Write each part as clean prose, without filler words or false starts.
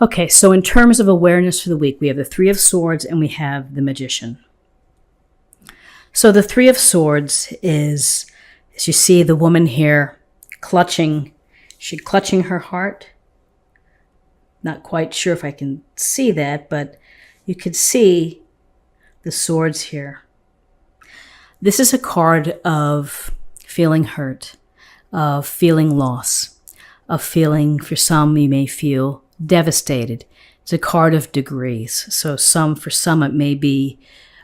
Okay, so in terms of awareness for the week, we have the Three of Swords and we have the Magician. So the Three of Swords is, as you see the woman here clutching her heart. Not quite sure if I can see that, but you could see the swords here. This is a card of feeling hurt, of feeling loss, of feeling, for some you may feel devastated. It's a card of degrees. So for some it may be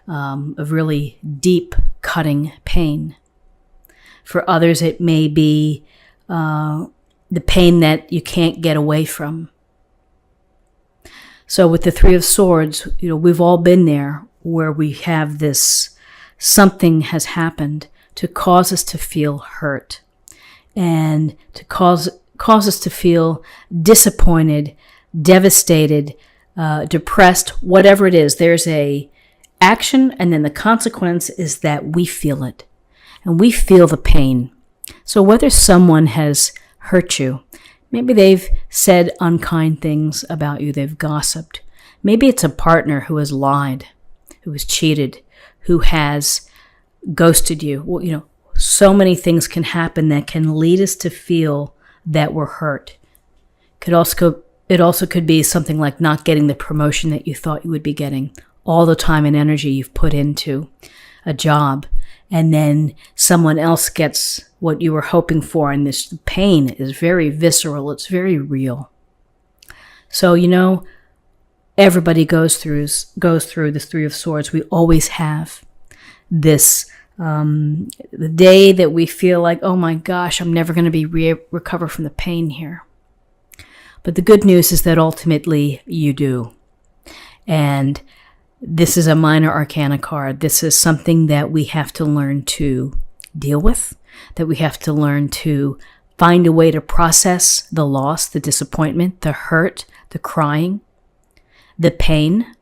a really deep cutting pain. For others it may be the pain that you can't get away from. So with the Three of Swords, we've all been there where we have this, something has happened to cause us to feel hurt and to cause us to feel disappointed, devastated, depressed, whatever it is. There's a action, and then the consequence is that we feel it, and we feel the pain. So whether someone has hurt you, maybe they've said unkind things about you, they've gossiped. Maybe it's a partner who has lied, who has cheated, who has ghosted you. Well, so many things can happen that can lead us to feel that we're hurt. It also could be something like not getting the promotion that you thought you would be getting, all the time and energy you've put into a job, and then someone else gets what you were hoping for, and this pain is very visceral, it's very real. So, everybody goes through this Three of Swords. We always have this, the day that we feel like, oh my gosh, I'm never going to be recover from the pain here. But the good news is that ultimately you do. And this is a minor arcana card. This is something that we have to learn to deal with, that we have to learn to find a way to process the loss, the disappointment, the hurt, the crying, the pain.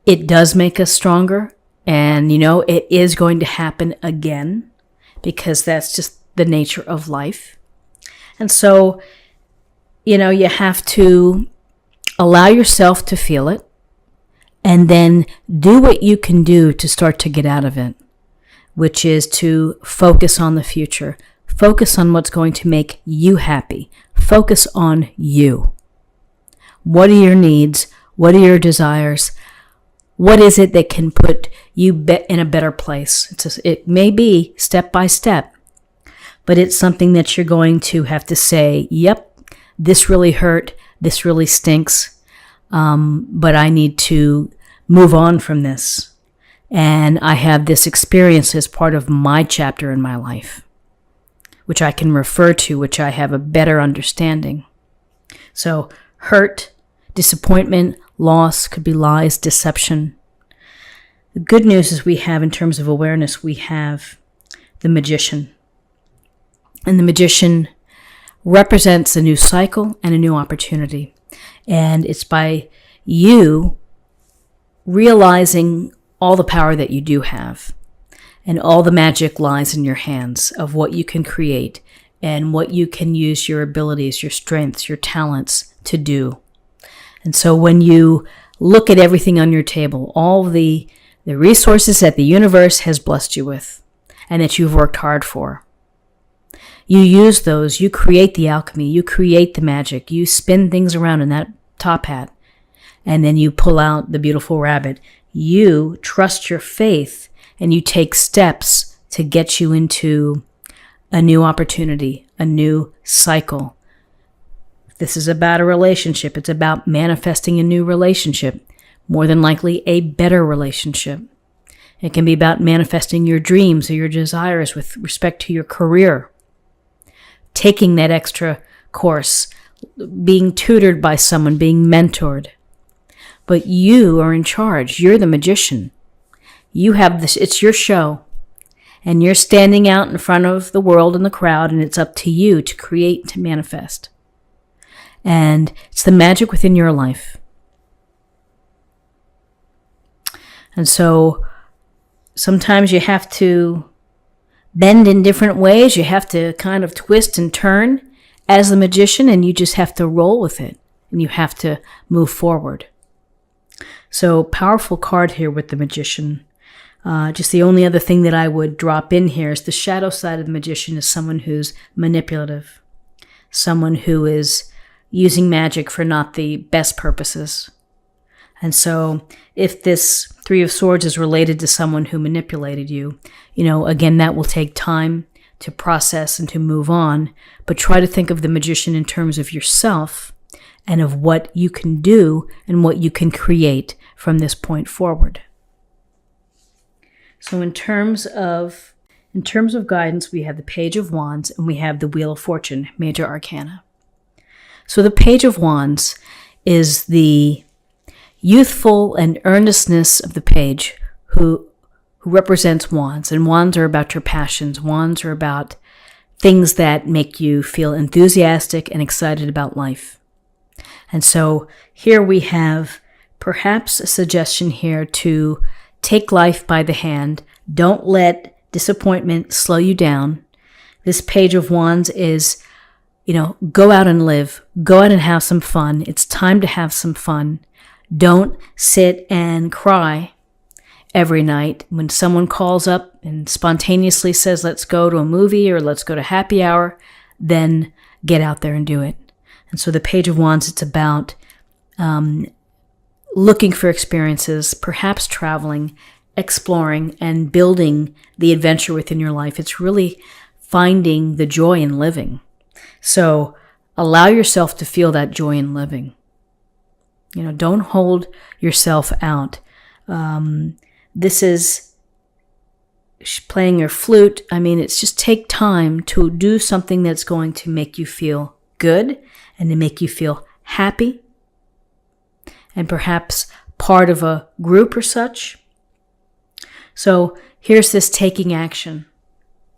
It does make us stronger. And, it is going to happen again because that's just the nature of life. And so, you have to allow yourself to feel it and then do what you can do to start to get out of it, which is to focus on the future. Focus on what's going to make you happy. Focus on you. What are your needs? What are your desires? What is it that can put you in a better place? It may be step by step, but it's something that you're going to have to say, yep, this really hurt, this really stinks, but I need to move on from this. And I have this experience as part of my chapter in my life, which I can refer to, which I have a better understanding. So hurt, disappointment, loss, could be lies, deception. The good news is we have, in terms of awareness, we have the Magician. And the Magician represents a new cycle and a new opportunity. And it's by you realizing all the power that you do have, and all the magic lies in your hands of what you can create and what you can use your abilities, your strengths, your talents to do. And so when you look at everything on your table, all the resources that the universe has blessed you with and that you've worked hard for, you use those, you create the alchemy, you create the magic, you spin things around in that top hat, and then you pull out the beautiful rabbit. You trust your faith and you take steps to get you into a new opportunity, a new cycle. If this is about a relationship, it's about manifesting a new relationship, more than likely a better relationship. It can be about manifesting your dreams or your desires with respect to your career, taking that extra course, being tutored by someone, being mentored. But you are in charge. You're the magician. You have this, it's your show. And you're standing out in front of the world and the crowd, and it's up to you to create, to manifest. And it's the magic within your life. And so sometimes you have to bend in different ways. You have to kind of twist and turn as the magician, and you just have to roll with it. and you have to move forward. So powerful card here with the Magician. Just the only other thing that I would drop in here is the shadow side of the Magician is someone who's manipulative, someone who is using magic for not the best purposes. And so if this Three of Swords is related to someone who manipulated you, again, that will take time to process and to move on, but try to think of the Magician in terms of yourself and of what you can do and what you can create from this point forward. So in terms of guidance, we have the Page of Wands and we have the Wheel of Fortune, major arcana. So the Page of Wands is the youthful and earnestness of the page who represents wands. And wands are about your passions. Wands are about things that make you feel enthusiastic and excited about life. And so here we have perhaps a suggestion here to take life by the hand. Don't let disappointment slow you down. This Page of Wands is, go out and live. Go out and have some fun. It's time to have some fun. Don't sit and cry every night when someone calls up and spontaneously says, let's go to a movie or let's go to happy hour. Then get out there and do it. And so the Page of Wands, it's about looking for experiences, perhaps traveling, exploring, and building the adventure within your life. It's really finding the joy in living. So allow yourself to feel that joy in living. Don't hold yourself out. This is playing your flute. It's just take time to do something that's going to make you feel good and to make you feel happy and perhaps part of a group or such. So here's this taking action.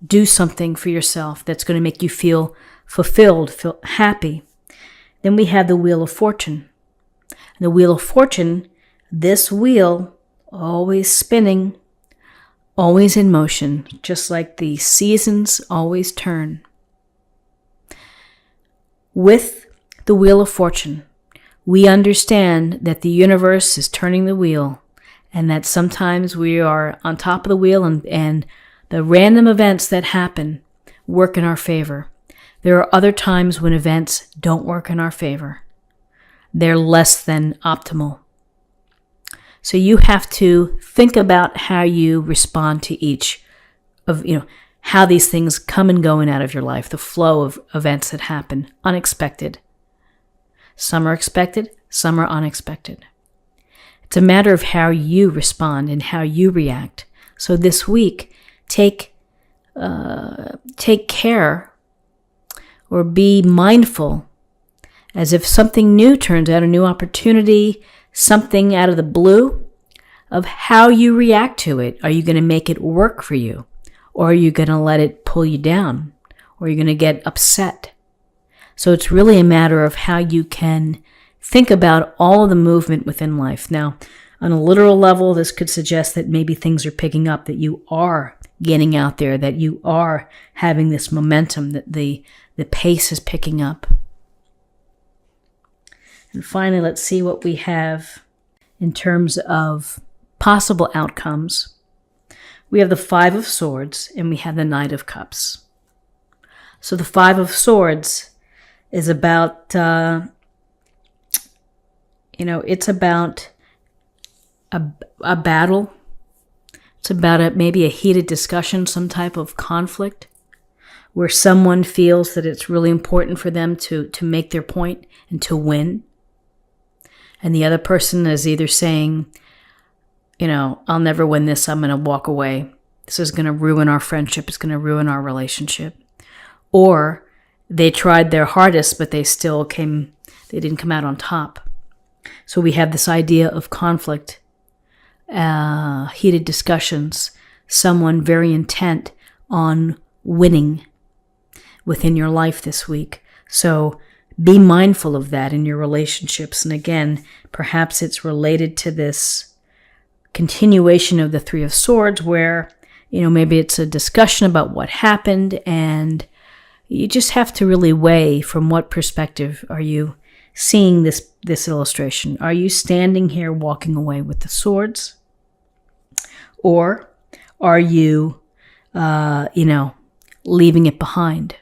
Do something for yourself that's going to make you feel fulfilled, feel happy. Then we have the Wheel of Fortune. The Wheel of Fortune, this wheel, always spinning, always in motion, just like the seasons always turn. With the Wheel of Fortune, we understand that the universe is turning the wheel and that sometimes we are on top of the wheel and the random events that happen work in our favor. There are other times when events don't work in our favor. They're less than optimal. So you have to think about how you respond to each of, how these things come and go in out of your life, the flow of events that happen, unexpected. Some are expected, some are unexpected. It's a matter of how you respond and how you react. So this week, take care or be mindful as if something new turns out, a new opportunity, something out of the blue, of how you react to it. Are you going to make it work for you? Or are you going to let it pull you down? Or are you going to get upset? So it's really a matter of how you can think about all of the movement within life. Now, on a literal level, this could suggest that maybe things are picking up, that you are getting out there, that you are having this momentum, that the pace is picking up. And finally, let's see what we have in terms of possible outcomes. We have the Five of Swords and we have the Knight of Cups. So the Five of Swords is about, it's about a battle. It's about maybe a heated discussion, some type of conflict, where someone feels that it's really important for them to make their point and to win. And the other person is either saying, I'll never win this, I'm going to walk away. This is going to ruin our friendship, it's going to ruin our relationship. Or they tried their hardest, but they didn't come out on top. So we have this idea of conflict, heated discussions, someone very intent on winning within your life this week. So be mindful of that in your relationships. And again, perhaps it's related to this continuation of the Three of Swords where, maybe it's a discussion about what happened and you just have to really weigh from what perspective are you seeing this illustration? Are you standing here walking away with the swords? Or are you, leaving it behind?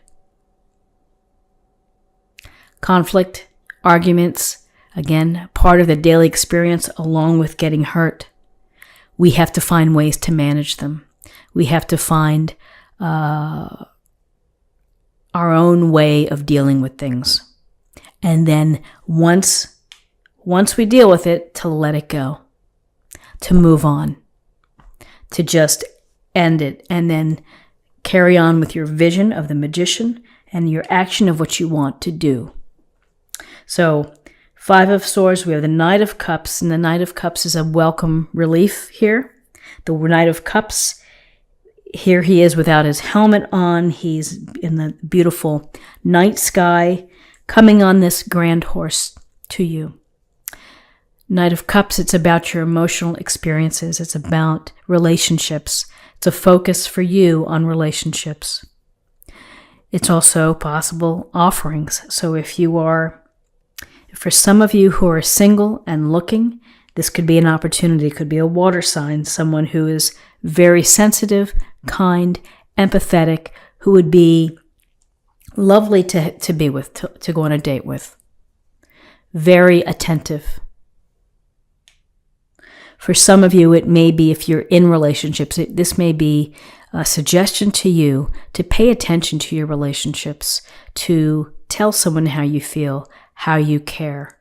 Conflict, arguments, again, part of the daily experience along with getting hurt. We have to find ways to manage them. We have to find our own way of dealing with things. And then once we deal with it, to let it go, to move on, to just end it, and then carry on with your vision of the magician and your action of what you want to do. So, Five of Swords, we have the Knight of Cups, and the Knight of Cups is a welcome relief here. The Knight of Cups, here he is without his helmet on. He's in the beautiful night sky, coming on this grand horse to you. Knight of Cups, it's about your emotional experiences. It's about relationships. It's a focus for you on relationships. It's also possible offerings. So for some of you who are single and looking, this could be an opportunity. It could be a water sign, someone who is very sensitive, kind, empathetic, who would be lovely to be with, to go on a date with. Very attentive. For some of you, it may be, if you're in relationships, this may be a suggestion to you to pay attention to your relationships, to tell someone how you feel, how you care,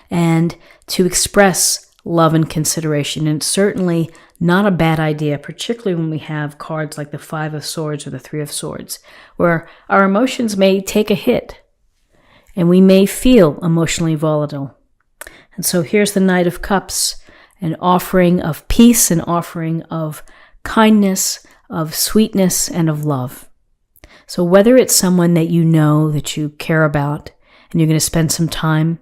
and to express love and consideration. And it's certainly not a bad idea, particularly when we have cards like the Five of Swords or the Three of Swords, where our emotions may take a hit and we may feel emotionally volatile. And so here's the Knight of Cups, an offering of peace, an offering of kindness, of sweetness, and of love. So whether it's someone that you know, that you care about, and you're going to spend some time,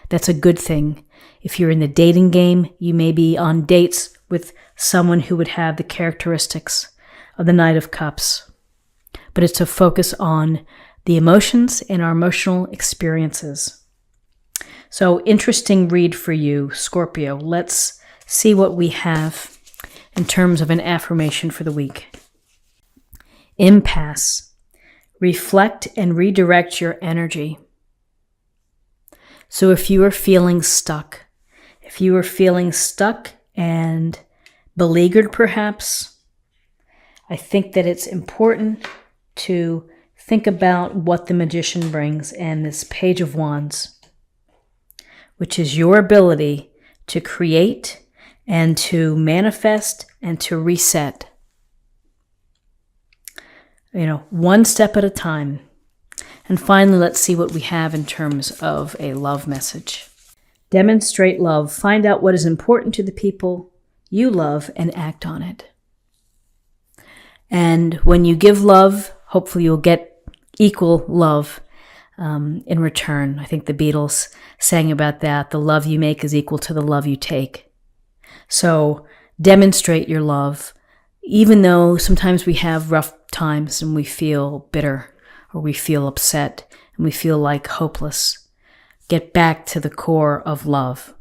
that's a good thing. If you're in the dating game, you may be on dates with someone who would have the characteristics of the Knight of Cups. But it's to focus on the emotions and our emotional experiences. So interesting read for you, Scorpio. Let's see what we have in terms of an affirmation for the week. Impasse. Reflect and redirect your energy. So if you are feeling stuck, and beleaguered perhaps, I think that it's important to think about what the Magician brings and this Page of Wands, which is your ability to create and to manifest and to reset. One step at a time. And finally, let's see what we have in terms of a love message. Demonstrate love. Find out what is important to the people you love and act on it. And when you give love, hopefully you'll get equal love in return. I think the Beatles sang about that. The love you make is equal to the love you take. So demonstrate your love. Even though sometimes we have rough times and we feel bitter or we feel upset and we feel like hopeless, get back to the core of love.